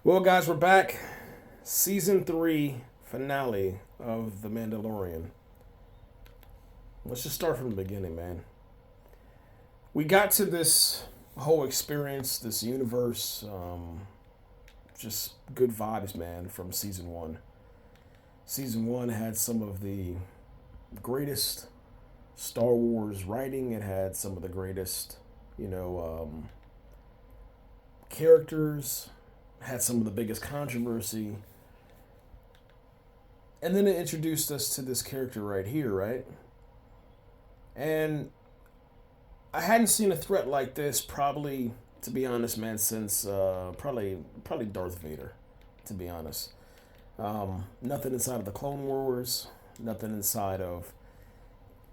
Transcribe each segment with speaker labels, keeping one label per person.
Speaker 1: Well, guys, we're back. Season 3 finale of The Mandalorian. Let's just start from the beginning, man. We got to this whole experience, this universe, just good vibes, man, from season 1. Season 1 had some of the greatest Star Wars writing, it had some of the greatest, you know, characters, had some of the biggest controversy. And then it introduced us to this character right here, right? And I hadn't seen a threat like this probably, to be honest, man, since probably Darth Vader, to be honest. Nothing inside of the Clone Wars, nothing inside of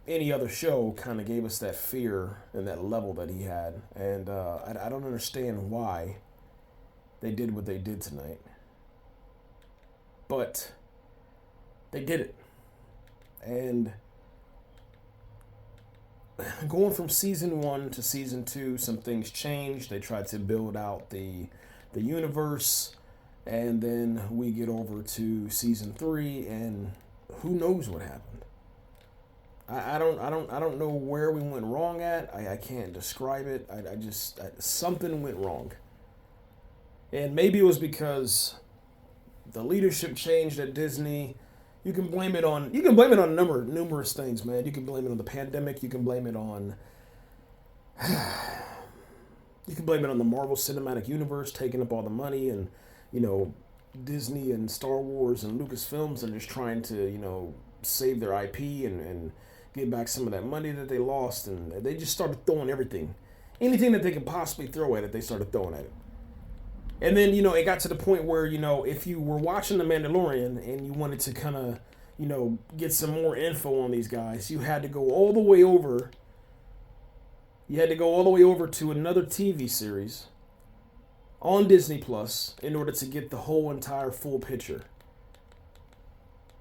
Speaker 1: any other show kind of gave us that fear and that level that he had. And I don't understand why they did what they did tonight. But they did it. And going from season 1 to season 2, some things changed. They tried to build out the universe, and then we get over to season 3, and who knows what happened. I don't know where we went wrong at. I can't describe it. Something went wrong. And maybe it was because the leadership changed at Disney. You can blame it on numerous things, man. You can blame it on the pandemic. You can blame it on the Marvel Cinematic Universe taking up all the money, and you know Disney and Star Wars and Lucasfilms are just trying to save their IP and get back some of that money that they lost, and they just started throwing anything that they could possibly throw at it. They started throwing at it. And then, it got to the point where, if you were watching The Mandalorian and you wanted to kind of, get some more info on these guys, you had to go all the way over. You had to go all the way over to another TV series on Disney Plus in order to get the whole entire full picture.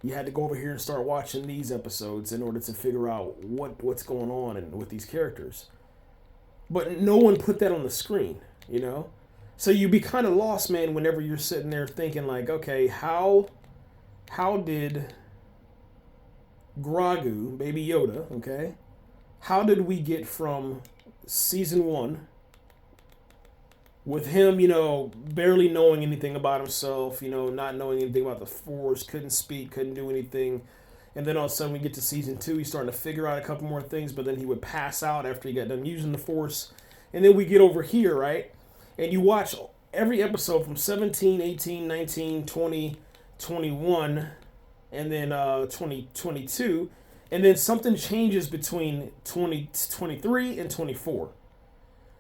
Speaker 1: You had to go over here and start watching these episodes in order to figure out what's going on and with these characters. But no one put that on the screen. So you be kind of lost, man, whenever you're sitting there thinking like, okay, how did Grogu, Baby Yoda, okay, how did we get from season 1 with him, barely knowing anything about himself, not knowing anything about the Force, couldn't speak, couldn't do anything, and then all of a sudden we get to season 2, he's starting to figure out a couple more things, but then he would pass out after he got done using the Force, and then we get over here, right? And you watch every episode from 17, 18, 19, 20, 21, and then 2022, and then something changes between 2023 and 24.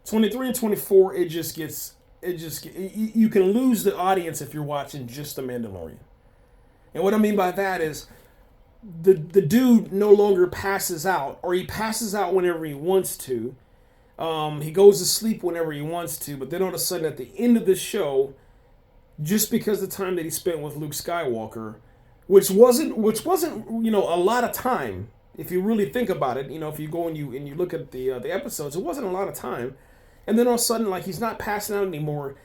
Speaker 1: 23 and 24, you can lose the audience if you're watching just The Mandalorian. And what I mean by that is the dude no longer passes out, or he passes out whenever he wants to. He goes to sleep whenever he wants to, but then all of a sudden at the end of the show, just because the time that he spent with Luke Skywalker, which wasn't a lot of time, if you really think about it, if you go and you look at the episodes, it wasn't a lot of time, and then all of a sudden, like, he's not passing out anymore.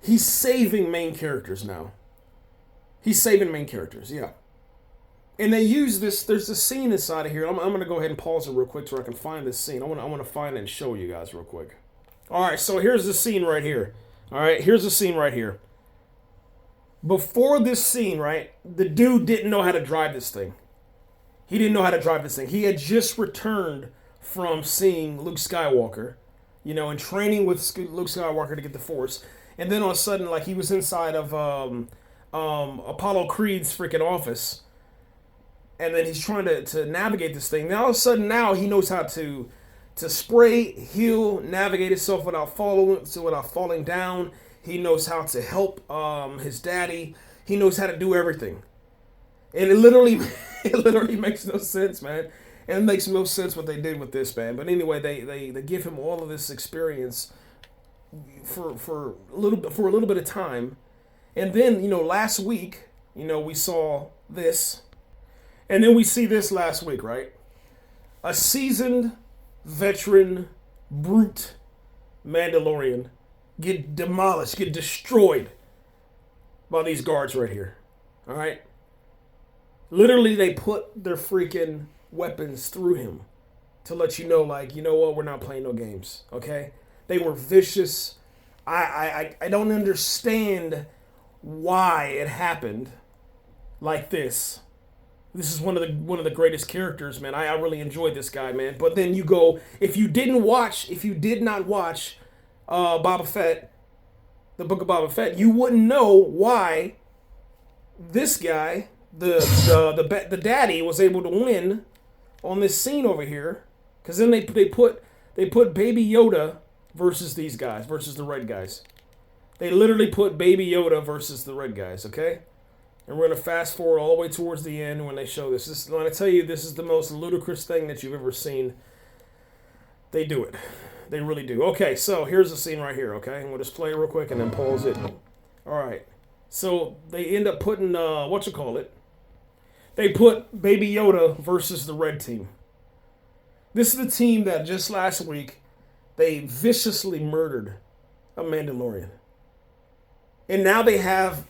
Speaker 1: He's saving main characters now. He's saving main characters, yeah. And they use this. There's a scene inside of here. I'm going to go ahead and pause it real quick so I can find this scene. I want to find it and show you guys real quick. All right, so here's the scene right here. All right, here's the scene right here. Before this scene, right, the dude didn't know how to drive this thing. He didn't know how to drive this thing. He had just returned from seeing Luke Skywalker, and training with Luke Skywalker to get the Force. And then all of a sudden, like, he was inside of Apollo Creed's freaking office. And then he's trying to navigate this thing. Now all of a sudden, now he knows how to spray, heal, navigate himself without falling down. He knows how to help his daddy. He knows how to do everything. And it literally makes no sense, man. And it makes no sense what they did with this, man. But anyway, they give him all of this experience for a little bit of time. And then, last week, we saw this. And then we see this last week, right? A seasoned, veteran, brute Mandalorian get demolished, get destroyed by these guards right here. All right? Literally, they put their freaking weapons through him to let you know, like, you know what, we're not playing no games, okay? They were vicious. I don't understand why it happened like this. This is one of the greatest characters, man. I really enjoyed this guy, man. But then you go, if you did not watch Boba Fett, the Book of Boba Fett, you wouldn't know why this guy, the daddy, was able to win on this scene over here. Because then they put Baby Yoda versus these guys, versus the red guys. They literally put Baby Yoda versus the red guys, okay? And we're going to fast forward all the way towards the end when they show this. When I tell you this is the most ludicrous thing that you've ever seen, they do it. They really do. Okay, so here's the scene right here, okay? And we'll just play it real quick and then pause it. All right. So they end up putting, they put Baby Yoda versus the red team. This is the team that just last week, they viciously murdered a Mandalorian. And now they have,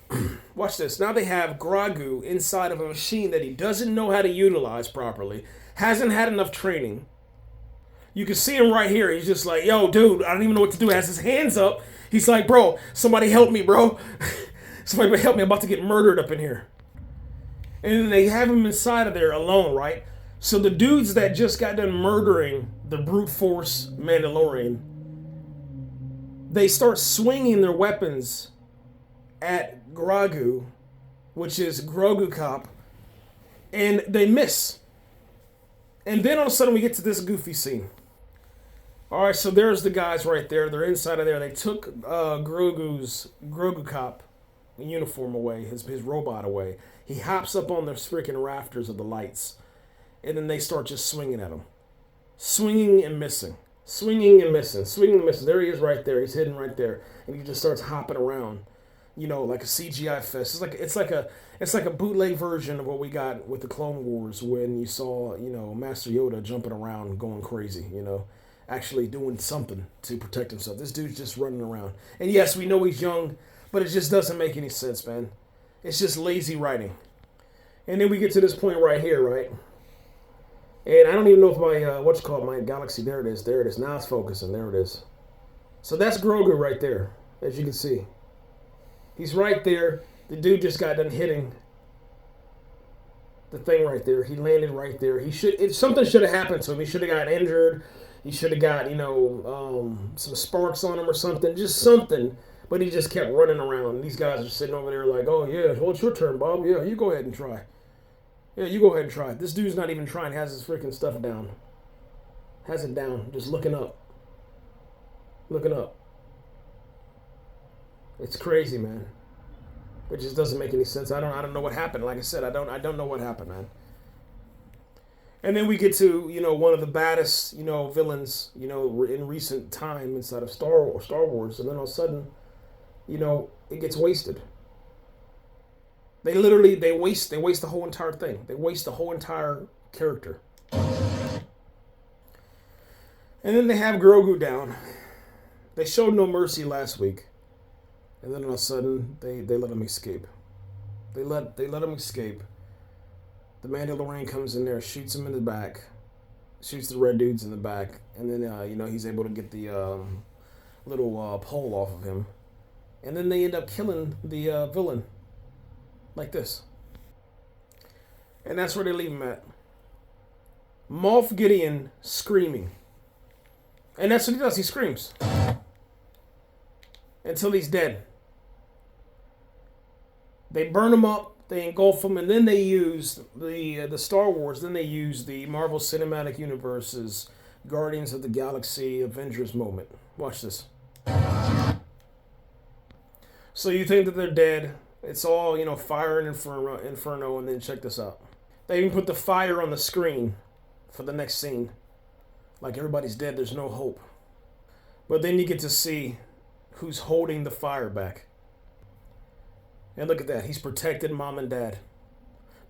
Speaker 1: watch this, now they have Grogu inside of a machine that he doesn't know how to utilize properly, hasn't had enough training. You can see him right here. He's just like, yo, dude, I don't even know what to do. He has his hands up. He's like, bro, somebody help me, bro. Somebody help me. I'm about to get murdered up in here. And then they have him inside of there alone, right? So the dudes that just got done murdering the brute force Mandalorian, they start swinging their weapons at Grogu, which is Grogu Cop, and they miss. And then all of a sudden we get to this goofy scene. All right, so there's the guys right there. They're inside of there. They took Grogu Cop uniform away, his robot away. He hops up on the freaking rafters of the lights, and then they start just swinging at him. Swinging and missing. Swinging and missing. Swinging and missing. There he is right there. He's hidden right there. And he just starts hopping around. You know, like a CGI fest. It's like a bootleg version of what we got with the Clone Wars when you saw, you know, Master Yoda jumping around going crazy, you know, actually doing something to protect himself. This dude's just running around. And yes, we know he's young, but it just doesn't make any sense, man. It's just lazy writing. And then we get to this point right here, right? And I don't even know if my, my galaxy, there it is. Now it's focusing, there it is. So that's Grogu right there, as you can see. He's right there. The dude just got done hitting the thing right there. He landed right there. Something should have happened to him. He should have got injured. He should have got, some sparks on him or something. Just something. But he just kept running around. These guys are sitting over there like, oh, yeah, well, it's your turn, Bob. Yeah, you go ahead and try. Yeah, you go ahead and try. This dude's not even trying. Has his freaking stuff down. Has it down. Just looking up. Looking up. It's crazy, man. It just doesn't make any sense. I don't know what happened. Like I said, I don't know what happened, man. And then we get to, one of the baddest, villains, in recent time inside of Star Wars, and then all of a sudden, it gets wasted. They waste the whole entire thing. They waste the whole entire character. And then they have Grogu down. They showed no mercy last week. And then all of a sudden, they let him escape. They let him escape. The Mandalorian comes in there, shoots him in the back, shoots the red dudes in the back, and then he's able to get the little pole off of him, and then they end up killing the villain, like this. And that's where they leave him at. Moff Gideon screaming, and that's what he does. He screams until he's dead. They burn him up, they engulf him, and then they use the Star Wars, then they use the Marvel Cinematic Universe's Guardians of the Galaxy Avengers moment. Watch this. So you think that they're dead. It's all, fire and inferno, and then check this out. They even put the fire on the screen for the next scene. Like everybody's dead, there's no hope. But then you get to see who's holding the fire back. And look at that. He's protected Mom and Dad.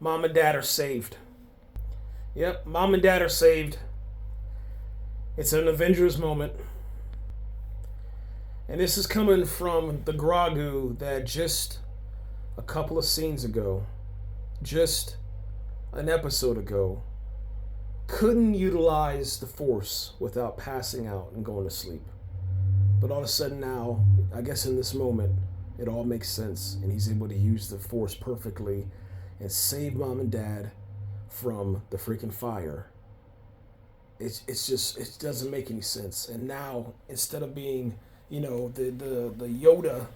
Speaker 1: Mom and Dad are saved. Yep, Mom and Dad are saved. It's an Avengers moment. And this is coming from the Grogu that just a couple of scenes ago, just an episode ago, couldn't utilize the Force without passing out and going to sleep. But all of a sudden now, I guess in this moment, it all makes sense, and he's able to use the Force perfectly and save mom and dad from the freaking fire. It's just, it doesn't make any sense. And now, instead of being, the Yoda,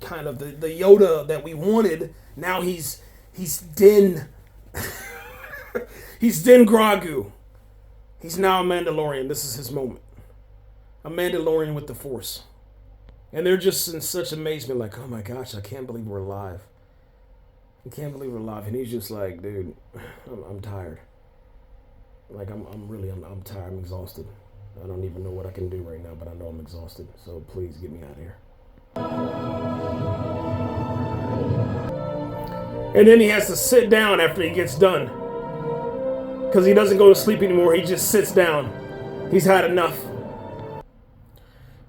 Speaker 1: kind of the Yoda that we wanted, now he's Din he's Din Grogu. He's now a Mandalorian. This is his moment. A Mandalorian with the Force. And they're just in such amazement, like, oh my gosh, I can't believe we're alive. I can't believe we're alive. And he's just like, dude, I'm tired. Like, I'm tired. I'm exhausted. I don't even know what I can do right now, but I know I'm exhausted. So please get me out of here. And then he has to sit down after he gets done. Because he doesn't go to sleep anymore. He just sits down. He's had enough.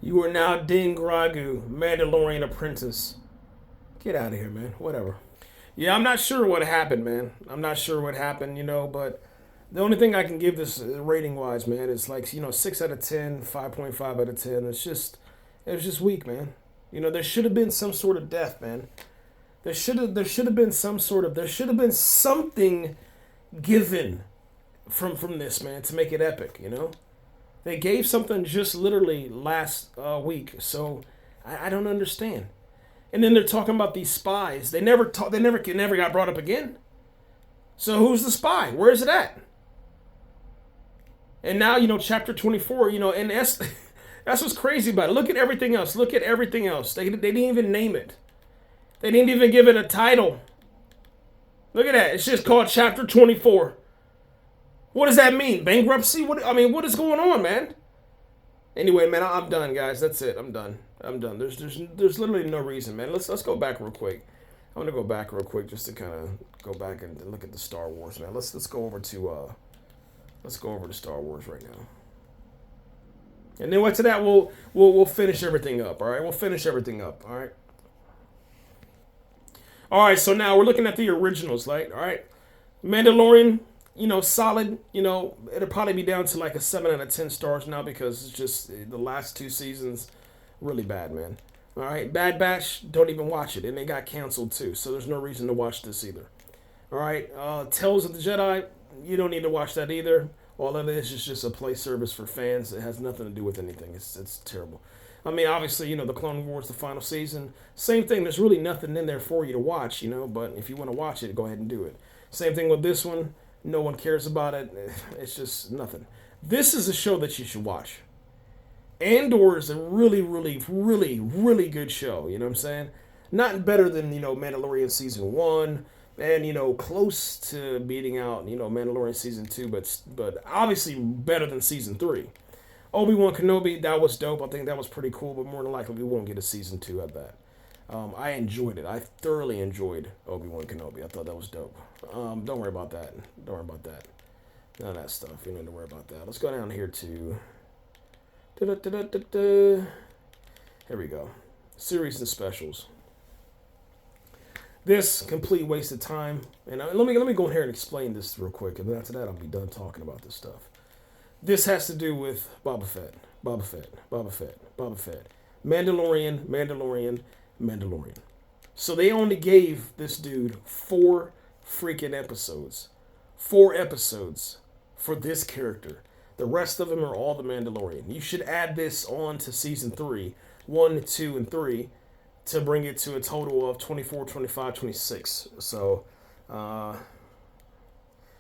Speaker 1: You are now Din Grogu, Mandalorian apprentice. Get out of here, man. Whatever. Yeah, I'm not sure what happened, man. I'm not sure what happened, but the only thing I can give this rating-wise, man, is like, 6 out of 10, 5.5 out of 10. It was just weak, man. There should have been some sort of death, man. There should have been something given from this, man, to make it epic, They gave something just literally last week, so I don't understand. And then they're talking about these spies. They never got brought up again. So who's the spy? Where is it at? And now, chapter 24, and that's what's crazy about it. Look at everything else. They didn't even name it. They didn't even give it a title. Look at that. It's just called chapter 24. What does that mean? Bankruptcy? What is going on, man? Anyway, man, I'm done, guys. That's it. I'm done. There's literally no reason, man. Let's go back real quick. I'm gonna go back real quick just to kind of go back and look at the Star Wars, man. Let's go over to Star Wars right now. And then after that, we'll finish everything up. All right, we'll finish everything up. All right. All right. So now we're looking at the originals, right? All right. Mandalorian. Solid, it'll probably be down to like a 7 out of 10 stars now because it's just the last 2 seasons really bad, man. All right, Bad Batch, don't even watch it, and they got canceled too, so there's no reason to watch this either. All right, Tales of the Jedi, you don't need to watch that either. All of it is just a play service for fans. It has nothing to do with anything. It's terrible. Obviously, the Clone Wars, the final season, same thing. There's really nothing in there for you to watch, but if you want to watch it, go ahead and do it. Same thing with this one. No one cares about it. It's just nothing. This is a show that you should watch. Andor is a really, really, really, really good show. You know what I'm saying? Not better than, Mandalorian Season 1. And, close to beating out, Mandalorian Season 2. But obviously better than Season 3. Obi-Wan Kenobi, that was dope. I think that was pretty cool. But more than likely, we won't get a Season 2 at that. I enjoyed it. I thoroughly enjoyed Obi-Wan Kenobi. I thought that was dope. Don't worry about that. None of that stuff. You don't need to worry about that. Let's go down here to... Here we go. Series and specials. This complete waste of time. And let me go here and explain this real quick. And then after that, I'll be done talking about this stuff. This has to do with Boba Fett. Mandalorian. So they only gave this dude 4 freaking episodes. 4 episodes for this character. The rest of them are all the Mandalorian. You should add this on to season 3, 1, 2, and 3, to bring it to a total of 24, 25, 26. So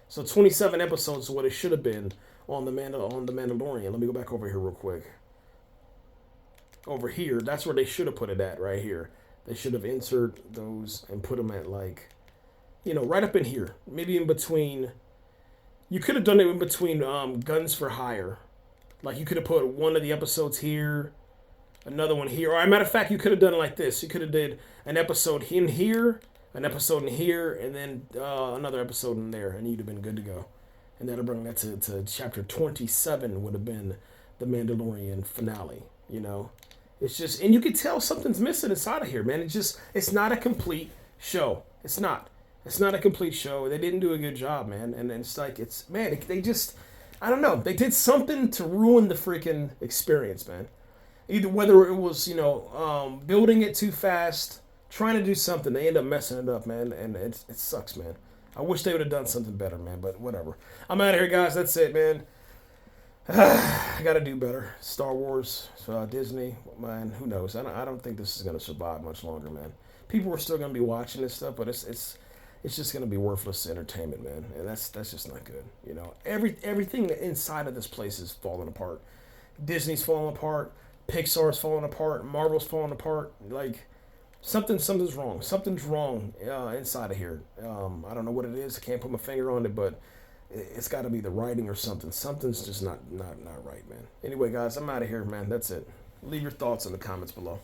Speaker 1: 27 episodes is what it should have been on the Mandalorian. Let me go back over here real quick. Over here, that's where they should have put it at, right here. They should have inserted those and put them at, like, right up in here. Maybe in between. You could have done it in between Guns for Hire. Like, you could have put one of the episodes here, another one here. Or, as a matter of fact, you could have done it like this. You could have did an episode in here, an episode in here, and then another episode in there, and you'd have been good to go. And that'll bring that to chapter 27 would have been the Mandalorian finale, It's just, and you can tell something's missing inside of here, man. It's not a complete show. It's not. It's not a complete show. They didn't do a good job, man. And it's like, man, they just, I don't know. They did something to ruin the freaking experience, man. Either whether it was, building it too fast, trying to do something, they end up messing it up, man. And it sucks, man. I wish they would have done something better, man. But whatever. I'm out of here, guys. That's it, man. I got to do better. Star Wars, Disney, man. Who knows? I don't think this is gonna survive much longer, man. People are still gonna be watching this stuff, but it's just gonna be worthless entertainment, man. And that's just not good. Everything inside of this place is falling apart. Disney's falling apart. Pixar's falling apart. Marvel's falling apart. Like something's wrong. Something's wrong inside of here. I don't know what it is. I can't put my finger on it, but it's got to be the writing or something. Something's just not right, man. Anyway, guys, I'm out of here, man. That's it. Leave your thoughts in the comments below.